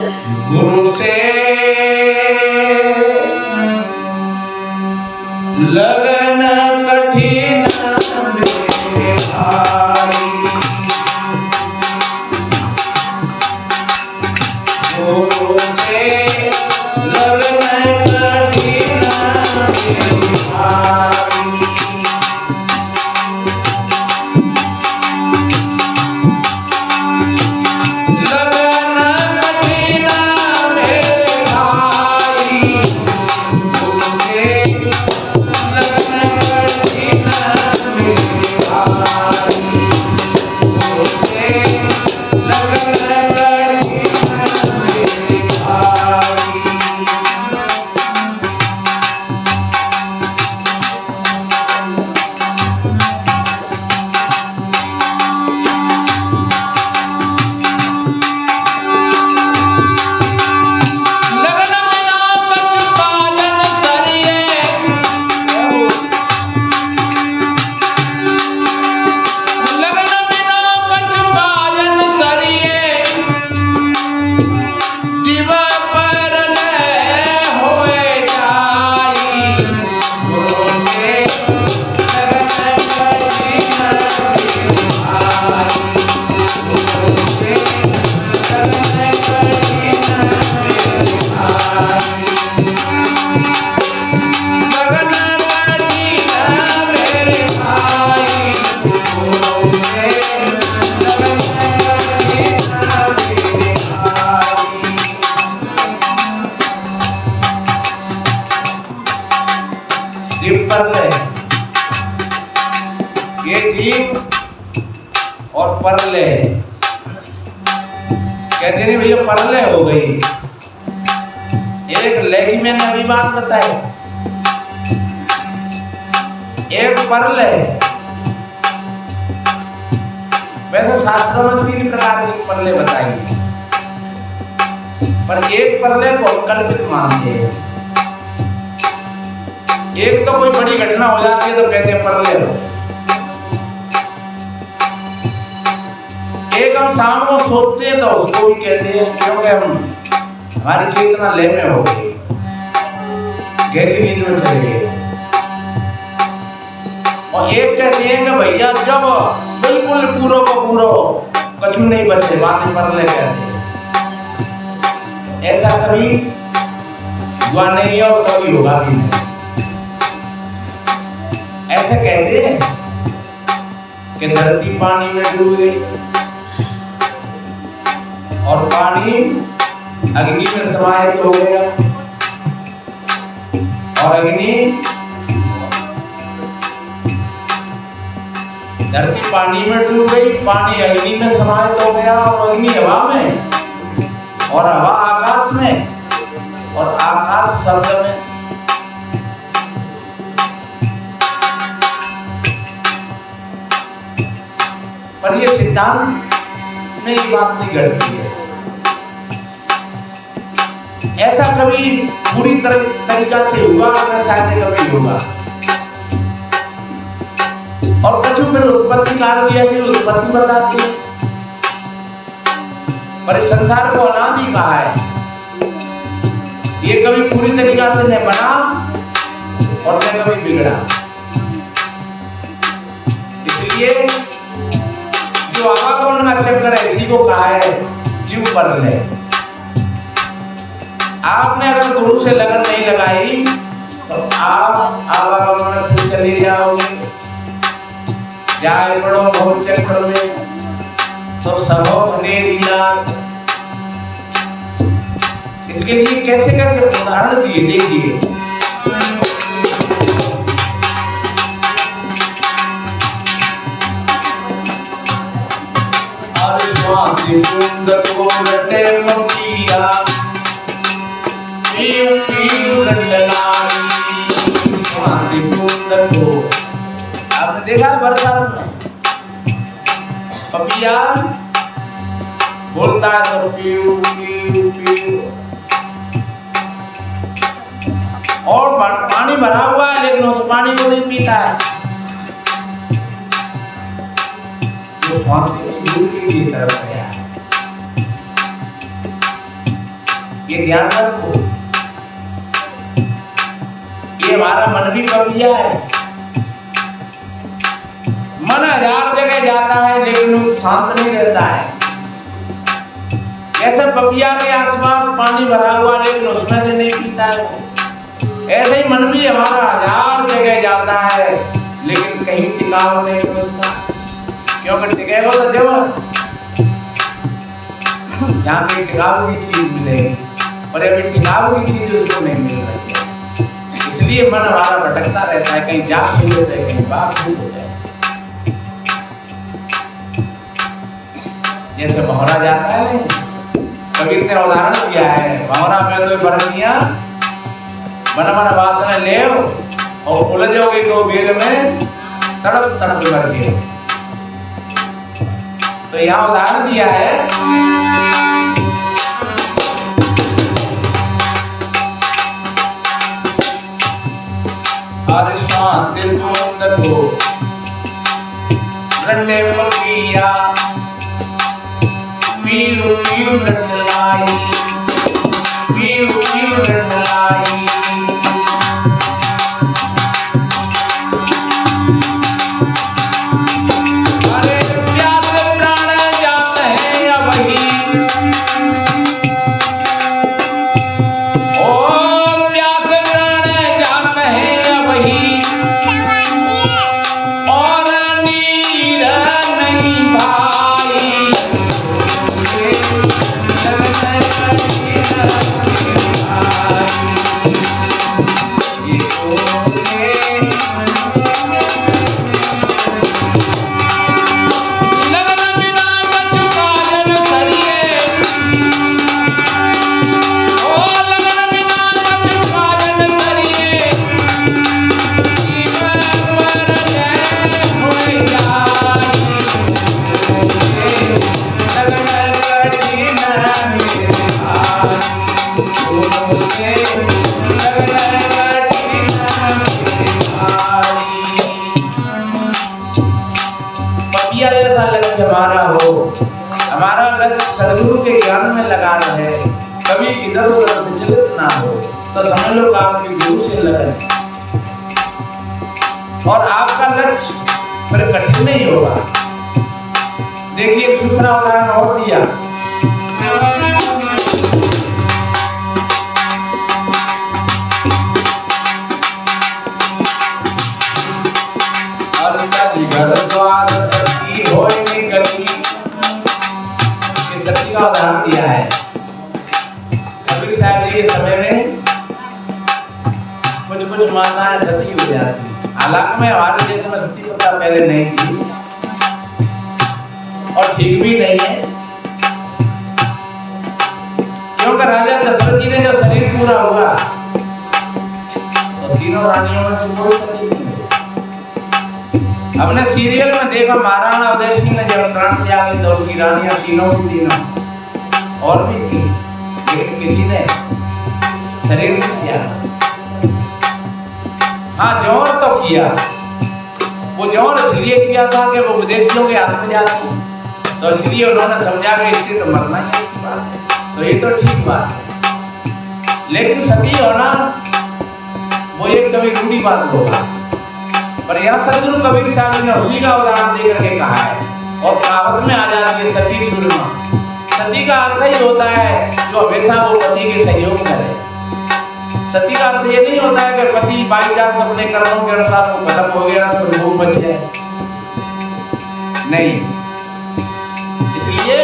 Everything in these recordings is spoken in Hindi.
गुरु से लगन कठिन मेरे भाई, गुरु से लगन कठिन मेरे भाई, लगन कठिन मेरे भाई, गुरु से लगन कठिन मेरे भाई, गुरु से लगन कठिन मेरे भाई। लगन बिना बचपाजन सरिये, लगन बिना बचपाजन सरिये, जीव पर लय होए जाई, गुरु से लगन कठिन मेरे भाई, गुरु से लगन कठिन मेरे भाई, लगन कठिन मेरे भाई, गुरु से लगन कठिन मेरे भाई। जीव परले, ये जीव और परले कहते नहीं भैया परले हो गई। एक लेगी मैंने अभी बात बताई, एक परले। वैसे शास्त्रों में 3 प्रकार की परले बताई, पर एक परले को कल्पित मानते हैं। एक तो कोई बड़ी घटना हो जाती है तो कहते हैं परले हो। एक हम शाम को सोते हैं तो उसको भी कहते हैं, क्योंकि हम हमारी चेतना लय में हो गई, गहरी नींद में चले गए। और एक कहते हैं कि भैया जब बिल्कुल पूरो को पूरो कछु नहीं बचे, बातें परले कहते हैं। ऐसा कभी हुआ नहीं है और कभी होगा भी नहीं। ऐसे कहते हैं कि धरती पानी में डूब गई और पानी अग्नि में समाहित हो गया, और अग्नि धरती पानी में डूब गई, पानी अग्नि में समाहित हो गया, और अग्नि हवा में, और हवा आकाश में, और आकाश शब्द में। पर ये सिद्धांत में ये बात नहीं घटती है। ऐसा कभी पूरी तरीका से हुआ और शायद कभी होगा। और कछु फिर उत्पत्ति कार भी ऐसी उत्पत्ति बताती है। पर इस संसार को अनादि कहा है। ये कभी पूरी तरीका से न बना और न कभी बिगड़ा। इसलिए जो आवागमन का चक्कर है इसी को कहा है जीव परले। आपने अगर गुरु से लगन नहीं लगाई तो आप आवागमन में चले जाओगे। जाए पड़ो बहुत चक्कर में तो सबो अनेरी लाग। इसके लिए कैसे कैसे उदाहरण दिए, देखिए। स्वाति कुंद को रटे मटिया, पीऊ पीऊ रटलाई। स्वाति कुंद को आपने देखा बरसात में पपिया बोलता है तो पीऊ पीऊ पीऊ, और पानी भरा हुआ है लेकिन उस पानी को नहीं पीता है। तो स्वाति की तरफ गया। ये ध्यान रखो। ये हमारा मन भी पपिया है। मन हजार जगह जाता है लेकिन शांत नहीं रहता है। ऐसे पपिया के आसपास पानी भरा हुआ लेकिन उसमें से नहीं पीता है वो। ऐसे ही मन भी हमारा हजार जगह जाता है लेकिन कहीं टिकाव नहीं पहुंचता। क्योंकि टिकेगा तो जब जहाँ पे टिकाव की चीज मिलेगी, और अभी टिकाव की चीज उसको नहीं मिल रही है, इसलिए मन हमारा भटकता रहता है। कहीं जा भूल होता है, कहीं बात भूल होता है। जैसे भंवरा जाता है नहीं, कबीर ने उदाहरण दिया है, भंवरा में तो बरसियां मन मन वासना ले और उलझोगे को बेल में तड़प तड़प मर गए। तो यहाँ उदाहरण दिया है, अरे शांति तुम को रटे पपिया पीरू पीरू रटलाई, पीरू पीरू रटलाई। अरे प्यास प्राण जाते हैं या वही, ओ प्यास प्राण जाते हैं या वही, और नीर नहीं भाई। जैसा लक्ष्य हमारा हो, हमारा लक्ष्य सदगुरु के ज्ञान में लगा रहे, कभी इधर उधर विचलित ना हो, तो समझ लो आपके गुरु से लगन और आपका लक्ष्य फिर कठिन नहीं होगा। देखिए दूसरा उदाहरण और दिया, घर द्वार सती होय निकली, ये सती का उदाहरण दिया है। कबीर साहब जी के समय में कुछ माताएं सती हो जाती। हालांकि में हमारे देश में सती प्रथा पहले नहीं थी और ठीक भी नहीं है, क्योंकि राजा दशरथ जी ने जब शरीर पूरा हुआ तो तीनों रानियों में से कोई सती नहीं। हमने सीरियल में देखा महाराणा उदय सिंह ने जब प्राण त्याग तो उनकी रानियां तीनों की तीनों और भी थी, लेकिन किसी ने शरीर नहीं त्यागा। हाँ जौहर तो किया, वो जौहर इसलिए किया था कि वो विदेशियों के हाथ में जाती, तो इसलिए उन्होंने समझा कि इससे तो मरना ही ऐसी बात है, तो ये तो ठीक बात है। लेकिन सती होना वो एक कभी रूढ़ी बात होगा, पर यहाँ सदगुरु कबीर साहब जी ने उसी का उदाहरण दे करके कहा है, और कहावत में आ जाती है सती सूरमा। सती का अर्थ ही होता है जो हमेशा वो पति के सहयोग करे। सती का अर्थ ये नहीं होता है कि पति बाई चांस अपने कर्मों के अनुसार वो खत्म हो गया तो भोग बच जाए, नहीं। इसलिए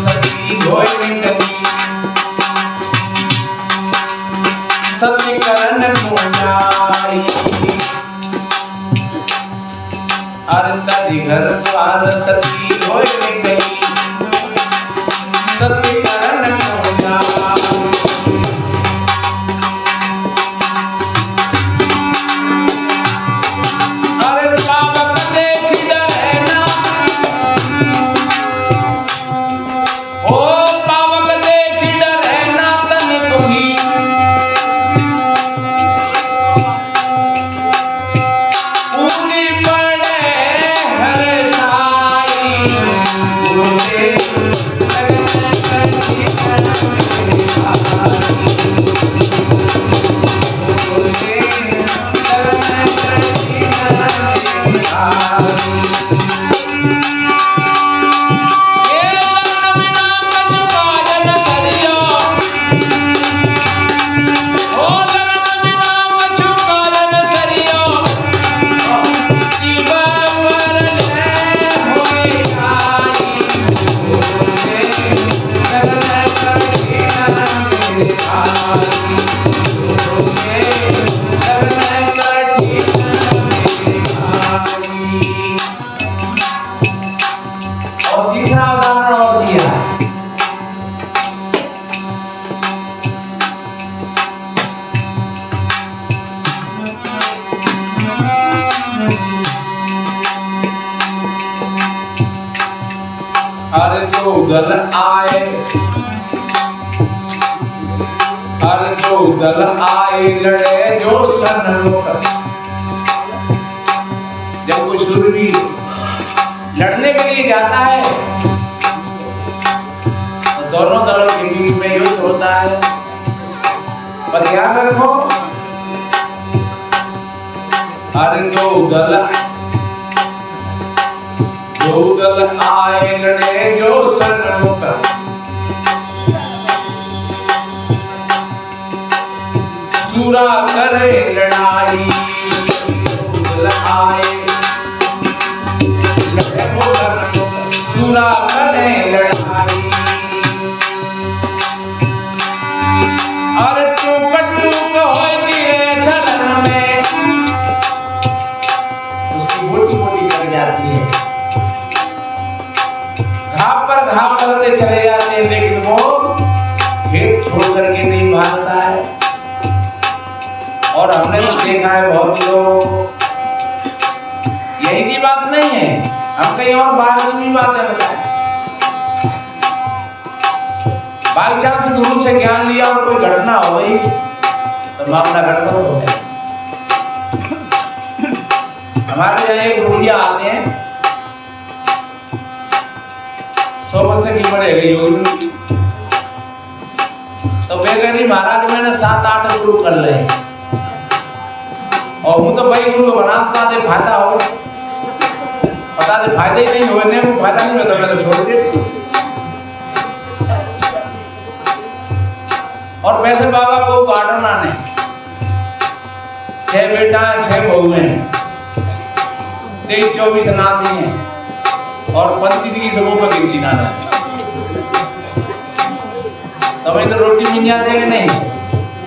सती होय निकली, सत्य करण पूजाई, अरंदधि घर द्वार सती होय निकली, सत्य करण पूजाई। अरे पावक देख डरे ना, ओ पावक देख डरे ना तन को ही, ऊनी पड़े हर साई। और तीसरा उदाहरण और दिया है। अरे जो दल आए, अरे जो दल आए लड़े जो सन्मुख। जब कोई शूरवीर लड़ने के लिए जाता है तो दोनों दलों के बीच में युद्ध होता है। पर ध्यान रखो, अरे जो दल आए लड़े जो सन्मुख। सूरा करे लड़ाई, दल आए लड़े वो सन्मुख। सूरा करे लड़ाई, और टूक टूक होए गिरे धरन में। उसकी मोटी मोटी कर जाती है, घाव पर घाव करते चले जाते हैं, लेकिन वो खेत छोड़ करके नहीं भागता है। और हमने तो देखा है बहुत लोग, यही की बात नहीं है, हम कहीं और बाहर की भी बातें बताएं। बाई चांस गुरु से ज्ञान लिया और कोई घटना हो गई तो मामला गड़बड़ हो गया। हमारे यहाँ एक गुरुजिया आते हैं, 100 वर्ष की उम्र है योगी। तो वे कह रही महाराज मैंने 7-8 गुरु कर ले और हूँ तो भाई गुरु बनाता दे फायदा हो, पता दे फायदे ही नहीं होने को फायदा नहीं होता, मैं तो छोड़ देती। और वैसे बाबा को गार्डन आने 6 बेटा है, 6 बहू हैं, 23-24 नाती हैं और 35 की सबों पर गिनती ना है। तो मैं तो रोटी मिल जाते कि नहीं,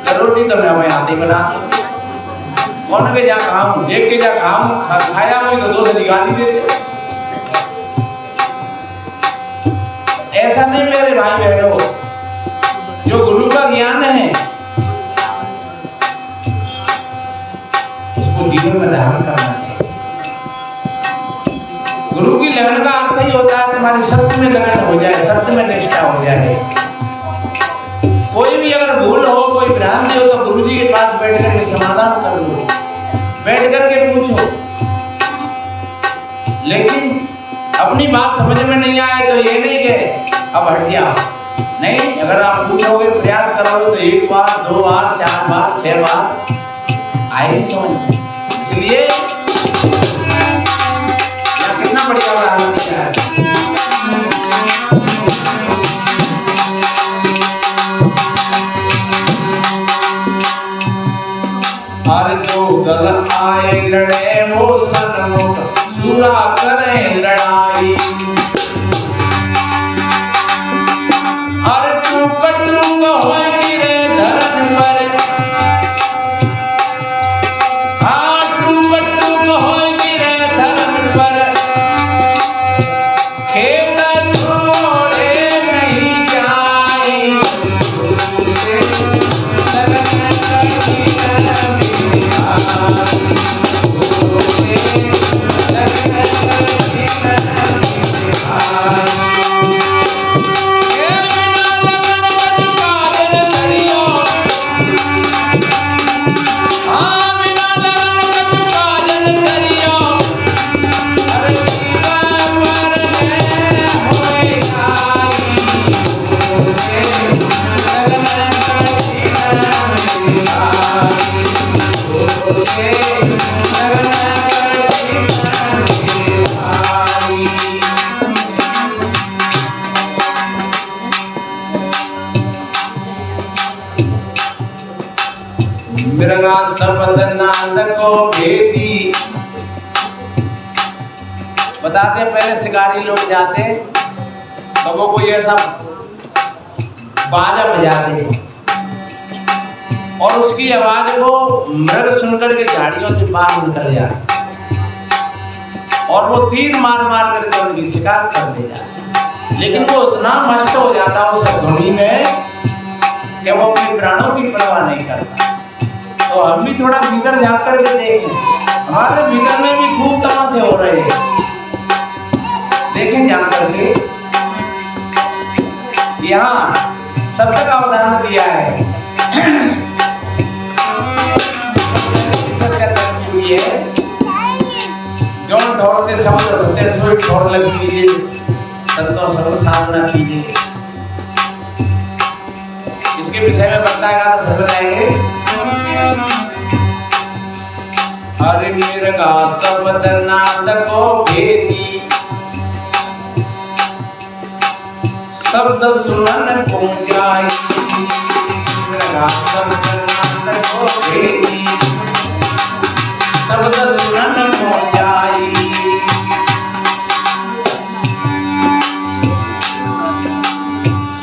तो रोटी तो मैं हमें आते ही बना दूं। कौन के जा खाऊं, एक के जा खाऊं, खाया हुई तो 2 से निकाल ही देते। ऐसा नहीं मेरे भाई बहनों, जो गुरु का ज्ञान है उसको जीवन में धारण करना चाहिए। गुरु की लगन का अर्थ ही होता है तुम्हारी सत्य में लगन हो जाए, सत्य में निष्ठा हो जाए। कोई भी अगर भूल हो, कोई भ्रांति हो तो गुरु जी के पास बैठ करके समाधान कर लो, बैठ करके पूछो। लेकिन अपनी बात समझ में नहीं आए तो ये नहीं कि अब हट जाओ, नहीं, अगर आप पूछोगे, प्रयास करोगे तो 1 बार, 2 बार, 4 बार, 6 बार आएगी समझ। इसलिए कितना बढ़िया उदाहरण दिया है। अरे जो दल आए लड़े वो सन्मुख। सूरा करे लड़ाई, होए गिरे धरन पर। हाँ, टूक होए गिरे धरन पर। खेत छोड़े नहीं जाए, मृगा शब्द नाद को भेदी। बताते पहले शिकारी लोग जाते तो वो कोई ऐसा बाजा बजाते और उसकी आवाज को मृग सुनकर के झाड़ियों से बाहर निकल जाते। और वो तीर मार मार करके उनकी शिकार कर ले जाता। लेकिन वो इतना मस्त हो जाता उस धुनी में कि वो अपने प्राणों की परवाह नहीं करता। तो हम भी थोड़ा भीतर झांक करके देखें, हमारे भीतर में भी खूब तमाशे हो रहे हैं। देखें जान करके, यहाँ शब्द का उदाहरण दिया है। जो ढोरते शब्द ढोते सोई ढोर लग कीजिए, संतों सर्व साधना कीजिए। इसके विषय में बताएगा तो फिर बताएंगे। हरि मिर्गा शब्द नाद को भेदी, शब्द सुनन पूंजाई। मिर्गा शब्द नाद को भेदी, शब्द सुनन पूंजाई।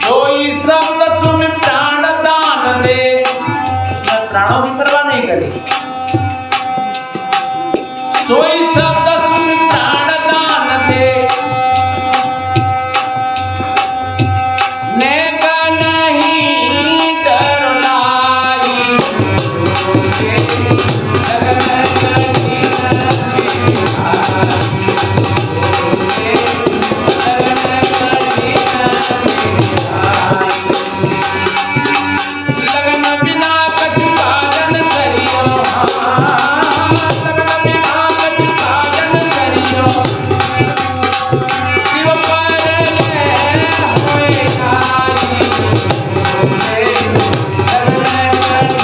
सोई शब्द सुन प्राण दान दे, उसने प्राणों की परवाह नहीं करी। सोई शब्द सुन प्राण दान दे, नेक नहीं डर लाई। लगन कठिन लगन बिना कछ काजन सरियो, लगन बिना कछ काजन सरियो। शिव पर ले होए आई, लगन कठिन मेरे भाई।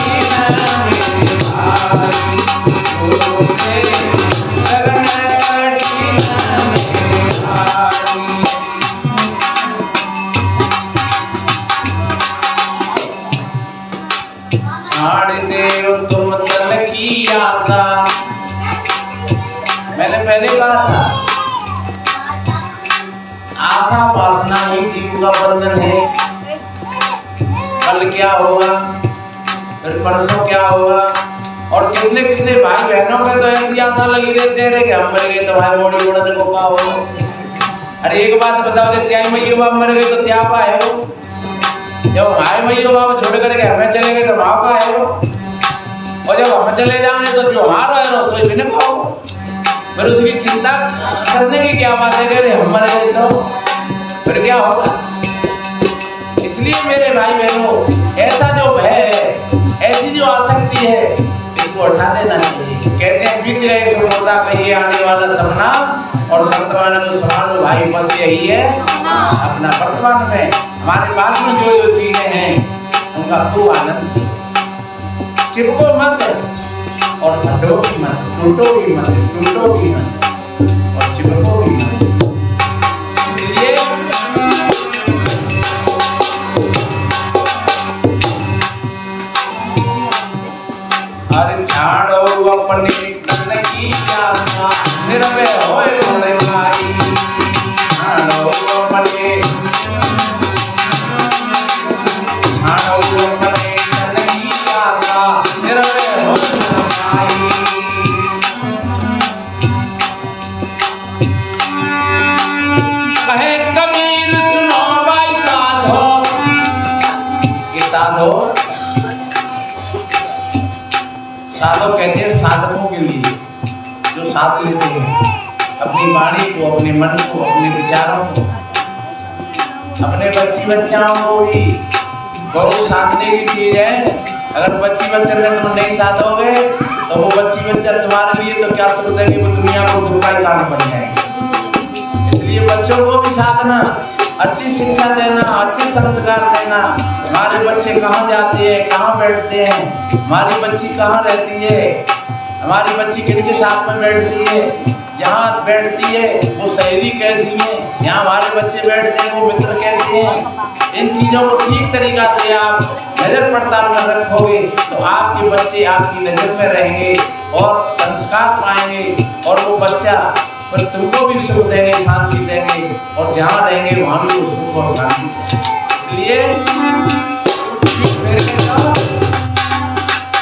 लगन कठिन मेरे भाई। छाड़ दे तुम तन की आशा। मैंने पहले कहा था, आशा वासना ही जीव का बंधन है। कल क्या होगा, फिर परसों क्या होगा, और कितने कितने भाई बहनों में तो ऐसी आशा लगी रहते हैं कि हम मर गए तो भाई मोड़ी मोड़ने को क्या होगा। अरे एक बात बताओ, त्याई मैयो बाप मर गए तो क्या है वो? जब हमारे मैयो बाप छोड़ करके हमें चले गए तो भाव का है वो, और जब हम चले जाएंगे तो जो हारो है रसोई भी नहीं खाओ। फिर उसकी चिंता करने की क्या बात है? कह रहे हम मर गए तो फिर क्या होगा? इसलिए मेरे भाई बहनों, ऐसा जो भय है, ऐसी जो आसक्ति है, इसको हटा देना चाहिए। कहते हैं बीत गए सो होता कहिए आने वाला सपना, और वर्तमान को संभालो भाई, बस यही है अपना। वर्तमान में हमारे पास में जो जो चीजें हैं उनका खूब आनंद। चिपको मत और हटो भी मत, टूटो भी मत, टूटो भी मत और चिपको भी मत। इसलिए हर छाड़ो अपने तन की आशा, निर्भय होए भले भाई। छाड़ो अपने तन की आशा, निर्भय होए भले भाई। कहे कबीर सुनो भाई साधो, ये साधो, साधो कहते हैं साधकों के लिए जो साथ लेते हैं अपनी वाणी को, अपने मन को, अपने विचारों को, अपने बच्ची बच्चाओं को भी। बहुत साधने की चीज है। अगर बच्ची बच्चे ने तुम नहीं साधोगे तो वो बच्ची बच्चा तुम्हारे लिए तो क्या सोच देंगे, वो दुनिया को दुर्गा काम पड़ जाएंगे। इसलिए बच्चों को भी साधना, अच्छी शिक्षा देना, अच्छे संस्कार देना। हमारे बच्चे कहाँ जाते हैं, कहाँ बैठते हैं, हमारी बच्ची कहाँ रहती है, हमारी बच्ची किनके साथ में बैठती है, जहाँ बैठती है वो सहेली कैसी है, यहाँ हमारे बच्चे बैठते हैं वो मित्र कैसे हैं। इन चीज़ों को ठीक तरीका से आप नज़र पड़ताल में रखोगे तो आपके बच्चे आपकी नज़र में रहेंगे और संस्कार पाएंगे, और वो बच्चा पर तुमको भी सुख देंगे, शांति देंगे, और जहाँ रहेंगे वहाँ भी वो सुख और शांति। इसलिए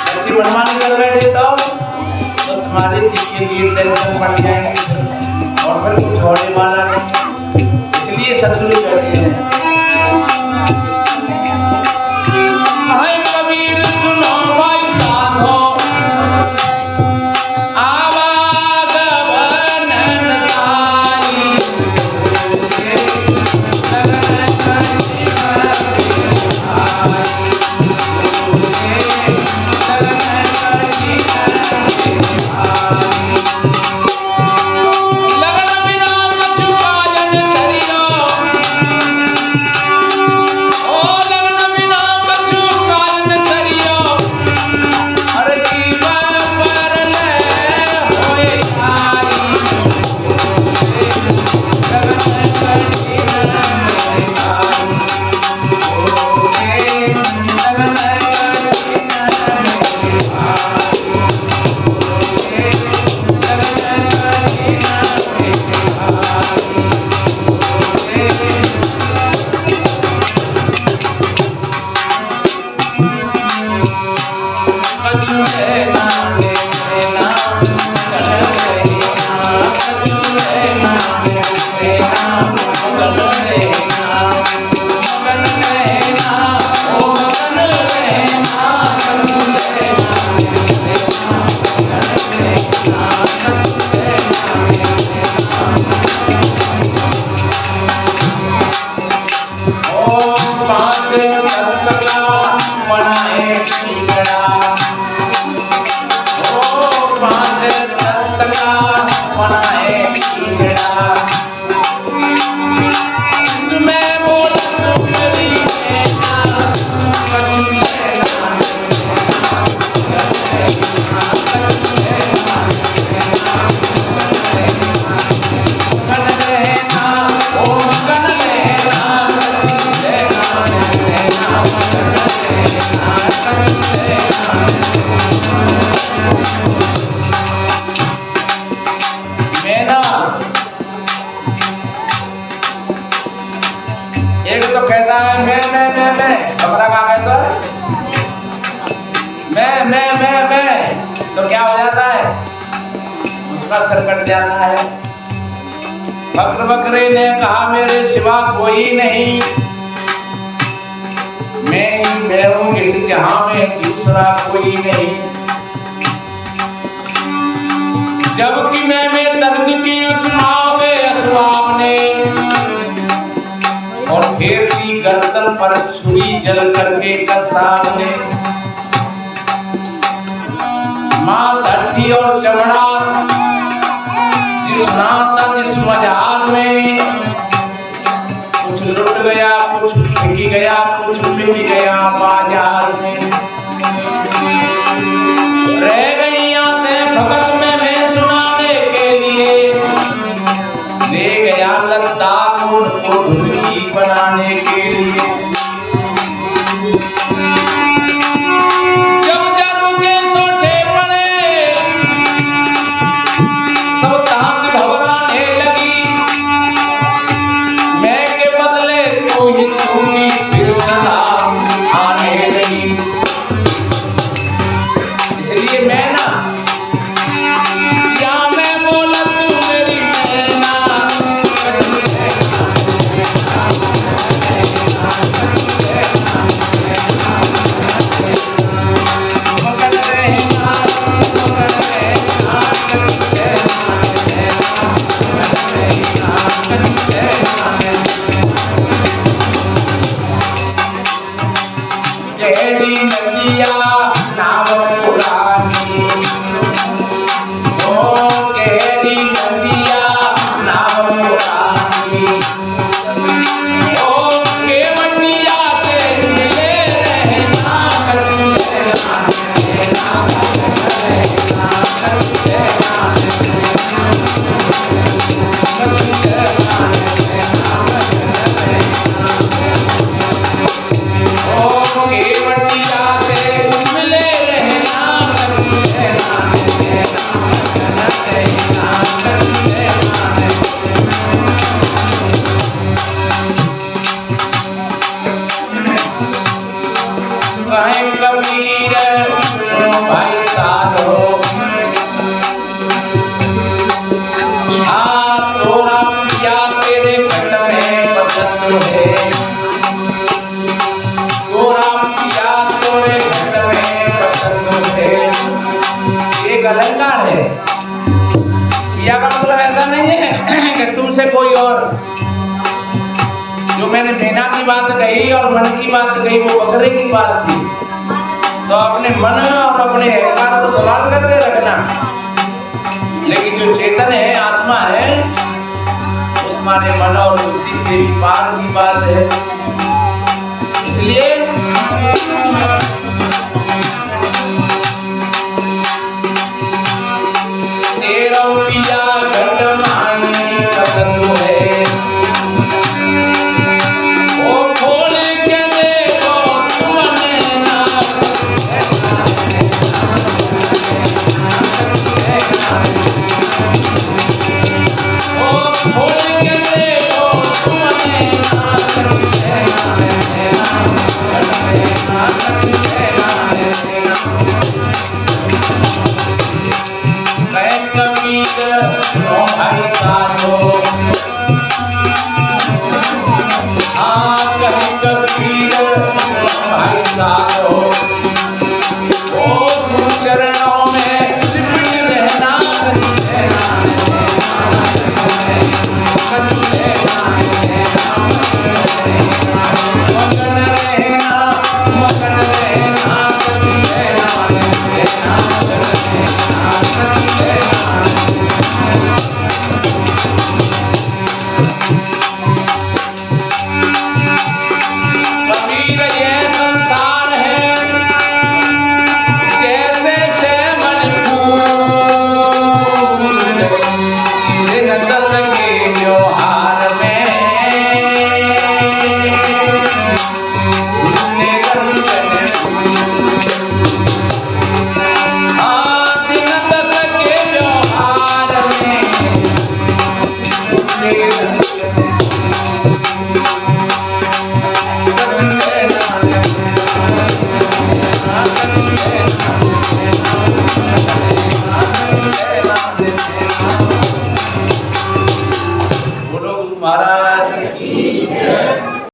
बच्चे मनमानी कर बैठे तो तुम्हारे जी के लिए टेंशन बढ़ जाएंगे। मगर कुछ होने वाला नहीं, इसलिए सतगुरु कहते हैं कबीर सुनो भाई साधो एक तो कहता है मैं बकरा का कहता है मैं तो क्या हो जाता है, उसका सर कट जाता है। बकरे ने कहा मेरे सिवा कोई नहीं, मैं हूं इस जहां में दूसरा कोई नहीं। जबकि मैं तर्क की उस माँ में असबाब ने और फिर की गर्दन पर छुरी जल करके कसाब ने। मांस हड्डी और चमड़ा जिस नाता जिस मजार में, कुछ लुट गया कुछ बिक गया कुछ बिक गया बाजार में। रह गई आते भगत में मैं सुनाने के लिए, ले गया लद्दाख उनको धुनकी बनाने के लिए। जब जन्म के सोटे पड़े तब ताक घबराने लगी, मैं के बदले तू ही तूगी फिर सदा आने लगी। इसलिए मैं ना या मैं बोला तू मेरी मैना, तोरे घट में पसंद है, गोरा पिया तोरे घट में पसंद है। एक अलंकार है। पिया का मतलब ऐसा नहीं है कि तुमसे कोई और, जो मैंने मेना की बात कही और मन की बात कही वो बकरे की बात थी, तो अपने मन और अपने अहंकार को संभाल करके रखना। लेकिन जो चेतन है, आत्मा है, वो तुम्हारे मन और बुद्धि से भी पार की बात है। इसलिए